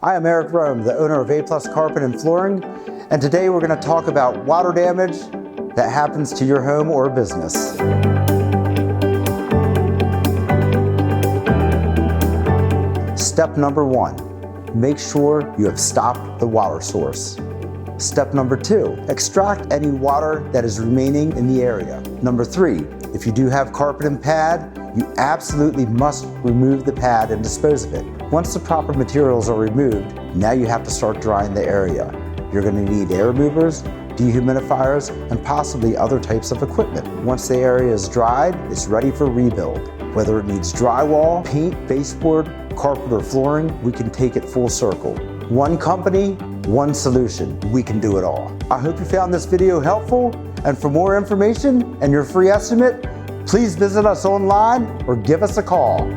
I am Eric Rome, the owner of A+ Carpet and Flooring, and today we're going to talk about water damage that happens to your home or business. Step number 1, make sure you have stopped the water source. Step number 2, extract any water that is remaining in the area. Number 3, if you do have carpet and pad, you absolutely must remove the pad and dispose of it. Once the proper materials are removed, now you have to start drying the area. You're going to need air movers, dehumidifiers, and possibly other types of equipment. Once the area is dried, it's ready for rebuild. Whether it needs drywall, paint, baseboard, carpet, or flooring, we can take it full circle. One company, one solution. We can do it all. I hope you found this video helpful, and for more information and your free estimate, please visit us online or give us a call.